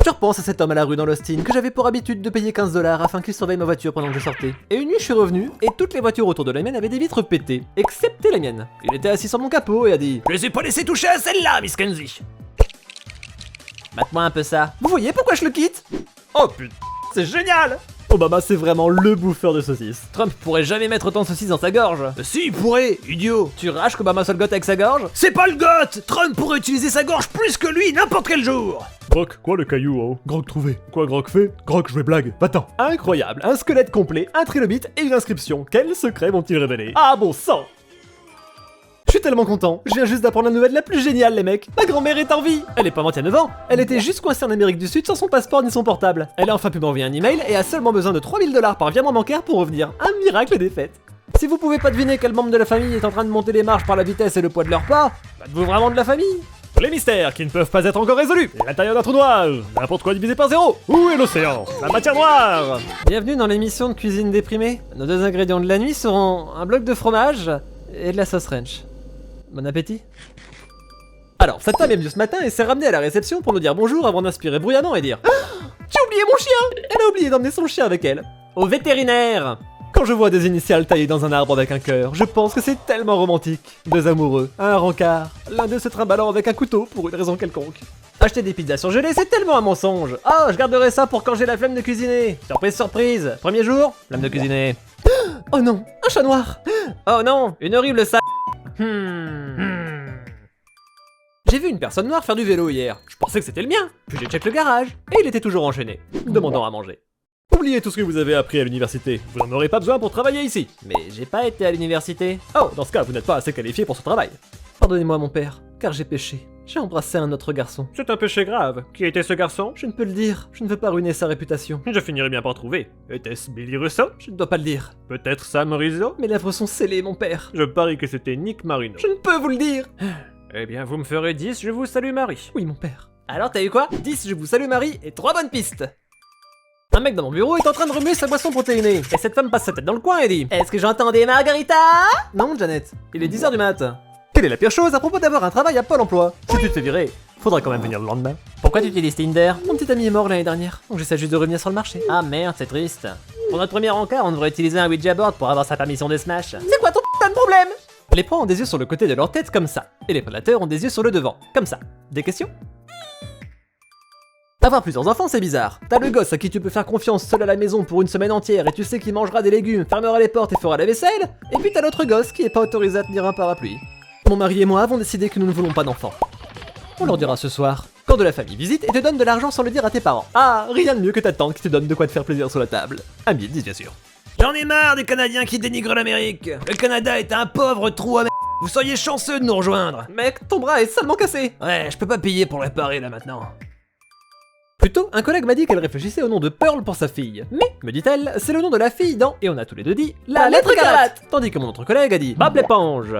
Je repense à cet homme à la rue dans l'Austin que j'avais pour habitude de payer 15 $ afin qu'il surveille ma voiture pendant que je sortais. Et une nuit je suis revenu et toutes les voitures autour de la mienne avaient des vitres pétées, excepté la mienne. Il était assis sur mon capot et a dit: Je les ai pas laissé toucher à celle-là, Miss Kenzie. Mate-moi un peu ça. Vous voyez pourquoi je le quitte? Oh putain, c'est génial! Obama c'est vraiment le bouffeur de saucisses. Trump pourrait jamais mettre autant de saucisses dans sa gorge. Si, il pourrait, idiot. Tu rages qu'Obama soit le goth avec sa gorge? C'est pas le goth. Trump pourrait utiliser sa gorge plus que lui n'importe quel jour. Grok, quoi le caillou, oh? Grok trouvé. Quoi Grok fait? Grok, je vais blague, va-t'en. Incroyable, un squelette complet, un trilobite et une inscription. Quels secrets vont-ils révéler? Ah bon sang! Je suis tellement content, je viens juste d'apprendre la nouvelle la plus géniale les mecs. Ma grand-mère est en vie. Elle est pas morte il y a 9 ans, elle était juste coincée en Amérique du Sud sans son passeport ni son portable. Elle a enfin pu m'envoyer un email et a seulement besoin de 3000 $ par virement bancaire pour revenir. Un miracle des fêtes. Si vous pouvez pas deviner quel membre de la famille est en train de monter les marches par la vitesse et le poids de leur pas, êtes-vous vraiment de la famille? Les mystères qui ne peuvent pas être encore résolus. L'intérieur d'un trou noir. N'importe quoi divisé par 0. Où est l'océan? La matière noire. Bienvenue dans l'émission de cuisine déprimée. Nos deux ingrédients de la nuit seront un bloc de fromage et de la sauce ranch. Bon appétit. Alors, cette femme est venue ce matin et s'est ramenée à la réception pour nous dire bonjour avant d'inspirer bruyamment et dire: j'ai oublié mon chien! Elle a oublié d'emmener son chien avec elle. Au vétérinaire! Quand je vois des initiales taillées dans un arbre avec un cœur, je pense que c'est tellement romantique. Deux amoureux, un rencard, l'un d'eux se trimballant avec un couteau pour une raison quelconque. Acheter des pizzas surgelées, c'est tellement un mensonge. Oh, je garderai ça pour quand j'ai la flemme de cuisiner. Surprise, surprise. Premier jour, flemme de cuisiner. Oh non, un chat noir. Oh non, une horrible J'ai vu une personne noire faire du vélo hier. Je pensais que c'était le mien. Puis j'ai check le garage. Et il était toujours enchaîné, demandant à manger. Oubliez tout ce que vous avez appris à l'université. Vous n'en aurez pas besoin pour travailler ici. Mais j'ai pas été à l'université. Oh, dans ce cas, vous n'êtes pas assez qualifié pour ce travail. Pardonnez-moi mon père, car j'ai péché. J'ai embrassé un autre garçon. C'est un péché grave. Qui était ce garçon? Je ne peux le dire, je ne veux pas ruiner sa réputation. Je finirai bien par trouver. Était-ce Billy Russo? Je ne dois pas le dire. Peut-être Sam Rizzo? Mes lèvres sont scellées, mon père. Je parie que c'était Nick Marino. Je ne peux vous le dire. Eh bien, vous me ferez 10, je vous salue Marie. Oui, mon père. Alors t'as eu quoi? 10, je vous salue Marie, et 3 bonnes pistes. Un mec dans mon bureau est en train de remuer sa boisson protéinée. Et cette femme passe sa tête dans le coin et dit: est-ce que j'entends des margaritas? Non, Janet. Il est 10h du mat. Quelle est la pire chose à propos d'avoir un travail à Pôle emploi? Si tu te fais virer, faudra quand même venir le lendemain. Pourquoi tu utilises Tinder? Mon petit ami est mort l'année dernière, donc j'essaie juste de revenir sur le marché. Ah merde, c'est triste. Pour notre premier encart, on devrait utiliser un Ouija board pour avoir sa permission de smash. C'est quoi ton putain de problème? Les proies ont des yeux sur le côté de leur tête comme ça, et les prédateurs ont des yeux sur le devant, comme ça. Des questions? Avoir plusieurs enfants, c'est bizarre. T'as le gosse à qui tu peux faire confiance seul à la maison pour une semaine entière et tu sais qu'il mangera des légumes, fermera les portes et fera la vaisselle. Et puis t'as l'autre gosse qui est pas autorisé à tenir un parapluie. Mon mari et moi avons décidé que nous ne voulons pas d'enfants. On leur dira ce soir, quand de la famille visite et te donne de l'argent sans le dire à tes parents. Ah, rien de mieux que ta tante qui te donne de quoi te faire plaisir sur la table. Un billet de 10 bien sûr. J'en ai marre des Canadiens qui dénigrent l'Amérique. Le Canada est un pauvre trou à merde. Vous seriez chanceux de nous rejoindre. Mec, ton bras est salement cassé. Ouais, je peux pas payer pour le réparer là maintenant. Plutôt, un collègue m'a dit qu'elle réfléchissait au nom de Pearl pour sa fille. Mais, me dit-elle, c'est le nom de la fille dans, et on a tous les deux dit, la lettre écarlate. Tandis que mon autre collègue a dit, Bob l'éponge.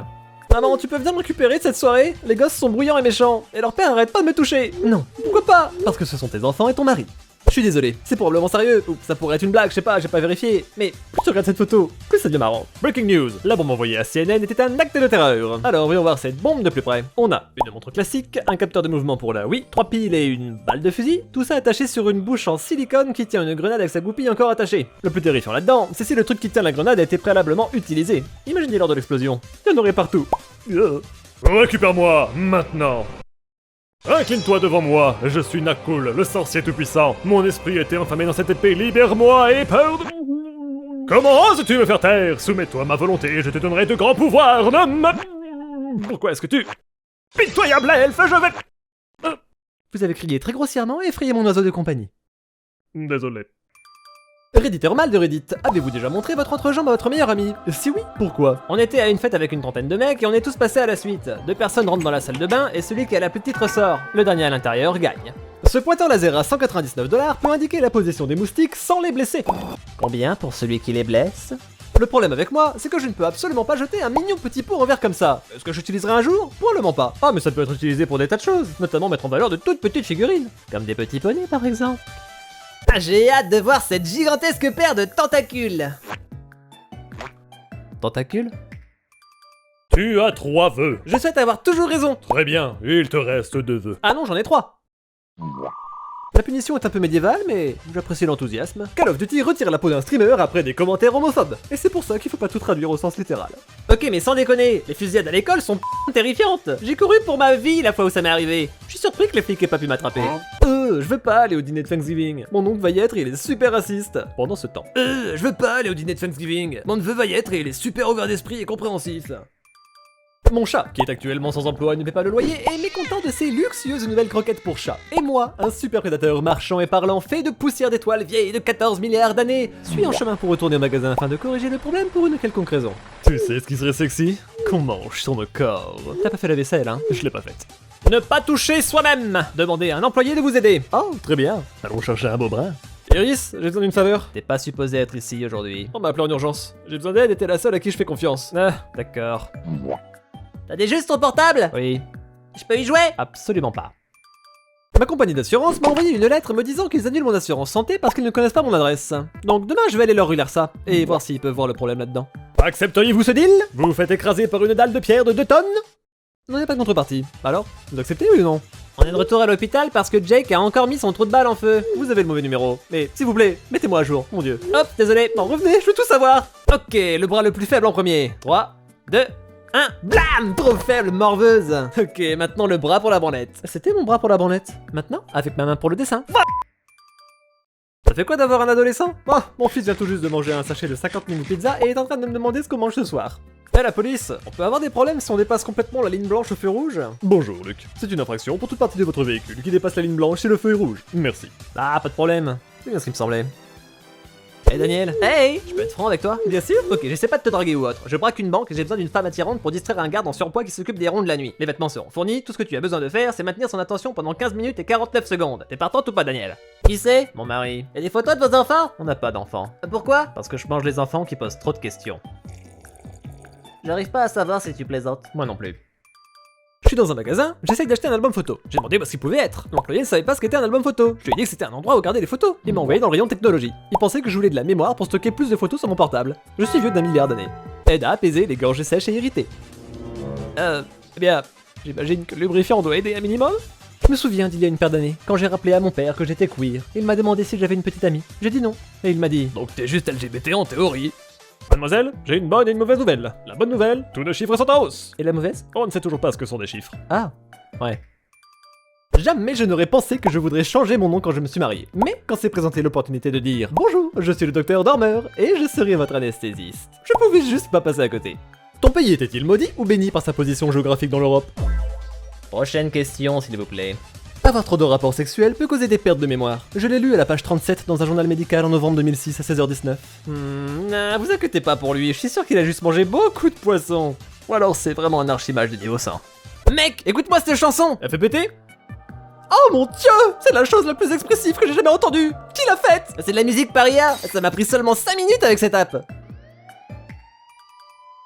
Maman, tu peux venir me récupérer de cette soirée? Les gosses sont bruyants et méchants, et leur père arrête pas de me toucher. Non, pourquoi pas? Parce que ce sont tes enfants et ton mari. Je suis désolé, c'est probablement sérieux, ou ça pourrait être une blague, je sais pas, j'ai pas vérifié, mais plus tu regardes cette photo, plus ça devient marrant. Breaking news, la bombe envoyée à CNN était un acte de terreur. Alors voyons voir cette bombe de plus près. On a une montre classique, un capteur de mouvement pour la Wii, 3 piles et une balle de fusil, tout ça attaché sur une bouche en silicone qui tient une grenade avec sa goupille encore attachée. Le plus terrifiant là-dedans, c'est si le truc qui tient la grenade a été préalablement utilisé. Imaginez lors de l'explosion, il y en aurait partout. Récupère-moi, maintenant. Incline-toi devant moi, je suis Nakul, le sorcier tout-puissant. Mon esprit était enflammé dans cette épée, libère-moi et peur de... Comment oses-tu me faire taire? Soumets-toi à ma volonté et je te donnerai de grands pouvoirs. Pourquoi est-ce que tu... Pitoyable elfe, je vais... Vous avez crié très grossièrement et effrayé mon oiseau de compagnie. Désolé. Redditeur mal de Reddit, avez-vous déjà montré votre entrejambe à votre meilleur ami? Si oui, pourquoi? On était à une fête avec une trentaine de mecs et on est tous passés à la suite. 2 personnes rentrent dans la salle de bain et celui qui a la plus petite ressort. Le dernier à l'intérieur gagne. Ce pointeur laser à 199 $ peut indiquer la position des moustiques sans les blesser. Combien pour celui qui les blesse? Le problème avec moi, c'est que je ne peux absolument pas jeter un mignon petit pot en verre comme ça. Est-ce que j'utiliserai un jour? Probablement pas. Ah mais ça peut être utilisé pour des tas de choses, notamment mettre en valeur de toutes petites figurines. Comme des petits poneys par exemple. Ah, j'ai hâte de voir cette gigantesque paire de tentacules. Tentacules? Tu as 3 vœux. Je souhaite avoir toujours raison. Très bien, il te reste 2 vœux. Ah non, j'en ai 3. La punition est un peu médiévale, mais j'apprécie l'enthousiasme. Call of Duty retire la peau d'un streamer après des commentaires homophobes. Et c'est pour ça qu'il faut pas tout traduire au sens littéral. Ok, mais sans déconner, les fusillades à l'école sont terrifiantes. J'ai couru pour ma vie la fois où ça m'est arrivé. Je suis surpris que les flics aient pas pu m'attraper. Je veux pas aller au dîner de Thanksgiving. Mon oncle va y être et il est super raciste. Pendant ce temps. Je veux pas aller au dîner de Thanksgiving. Mon neveu va y être et il est super ouvert d'esprit et compréhensif. Mon chat, qui est actuellement sans emploi et ne paie pas le loyer, est mécontent de ses luxueuses nouvelles croquettes pour chat. Et moi, un super prédateur marchand et parlant fait de poussière d'étoiles vieilles de 14 milliards d'années, suis en chemin pour retourner au magasin afin de corriger le problème pour une quelconque raison. Tu sais ce qui serait sexy? Qu'on mange sur nos corps. T'as pas fait la vaisselle, hein? Je l'ai pas faite. Ne pas toucher soi-même. Demandez à un employé de vous aider. Oh, très bien. Allons chercher un beau bras. Iris, j'ai besoin d'une faveur. T'es pas supposé être ici aujourd'hui. On m'a appelé en urgence. J'ai besoin d'aide et t'es la seule à qui je fais confiance. Ah, d'accord. T'as déjà ton portable? Oui, Je peux y jouer? absolument pas. Ma compagnie d'assurance m'a envoyé une lettre me disant qu'ils annulent mon assurance santé parce qu'ils ne connaissent pas mon adresse. Donc demain je vais aller leur relire ça et voir s'ils peuvent voir le problème là-dedans. Accepteriez-vous ce deal? Vous vous faites écraser par une dalle de pierre de 2 tonnes? Non, y a pas de contrepartie. Alors, vous acceptez oui ou non? On est de retour à l'hôpital parce que Jake a encore mis son trou de balle en feu. Vous avez le mauvais numéro. Mais s'il vous plaît, mettez-moi à jour, mon dieu. Hop, désolé. Non, revenez, je veux tout savoir. Ok, le bras le plus faible en premier. 3, 2, 1. Blam, trop faible, morveuse. Ok, maintenant le bras pour la branlette. C'était mon bras pour la branlette. Maintenant, avec ma main pour le dessin. Ça fait quoi d'avoir un adolescent? Oh, mon fils vient tout juste de manger un sachet de 50 mini pizza et est en train de me demander ce qu'on mange ce soir. Eh la police, on peut avoir des problèmes si on dépasse complètement la ligne blanche au feu rouge? Bonjour, Luc. C'est une infraction pour toute partie de votre véhicule qui dépasse la ligne blanche si le feu est rouge. Merci. Ah, pas de problème. C'est bien ce qui me semblait. Hey Daniel. Hey, je peux être franc avec toi? Bien sûr. Ok, j'essaie pas de te draguer ou autre. Je braque une banque et j'ai besoin d'une femme attirante pour distraire un garde en surpoids qui s'occupe des ronds de la nuit. Les vêtements seront fournis, tout ce que tu as besoin de faire, c'est maintenir son attention pendant 15 minutes et 49 secondes. T'es partante ou pas, Daniel? Qui c'est? Mon mari. Y'a des photos de vos enfants? On n'a pas d'enfants. Pourquoi? Parce que je mange les enfants qui posent trop de questions. J'arrive pas à savoir si tu plaisantes. Moi non plus. Je suis dans un magasin, j'essaye d'acheter un album photo. J'ai demandé ce qu'il pouvait être. L'employé ne savait pas ce qu'était un album photo. Je lui ai dit que c'était un endroit où garder les photos. Il m'a envoyé dans le rayon technologie. Il pensait que je voulais de la mémoire pour stocker plus de photos sur mon portable. Je suis vieux d'1 milliard d'années. Aide à apaiser les gorges sèches et irritées. Eh bien, j'imagine que le lubrifiant doit aider un minimum. Je me souviens d'il y a une paire d'années, quand j'ai rappelé à mon père que j'étais queer. Il m'a demandé si j'avais une petite amie. J'ai dit non. Et il m'a dit: Donc t'es juste LGBT en théorie. Mademoiselle, j'ai une bonne et une mauvaise nouvelle. La bonne nouvelle, tous nos chiffres sont en hausse. et la mauvaise? On ne sait toujours pas ce que sont des chiffres. Ah, ouais. Jamais je n'aurais pensé que je voudrais changer mon nom quand je me suis marié. Mais quand s'est présentée l'opportunité de dire: bonjour, je suis le docteur Dormer et je serai votre anesthésiste, je pouvais juste pas passer à côté. Ton pays était-il maudit ou béni par sa position géographique dans l'Europe? Prochaine question, s'il vous plaît. Avoir trop de rapports sexuels peut causer des pertes de mémoire. Je l'ai lu à la page 37 dans un journal médical en novembre 2006 à 16h19. Vous inquiétez pas pour lui, je suis sûr qu'il a juste mangé beaucoup de poissons. Ou alors c'est vraiment un archimage de niveau 100. Mec, écoute-moi cette chanson! Elle fait péter? Oh mon dieu! C'est la chose la plus expressive que j'ai jamais entendue! Qui l'a faite? C'est de la musique paria! Ça m'a pris seulement 5 minutes avec cette app!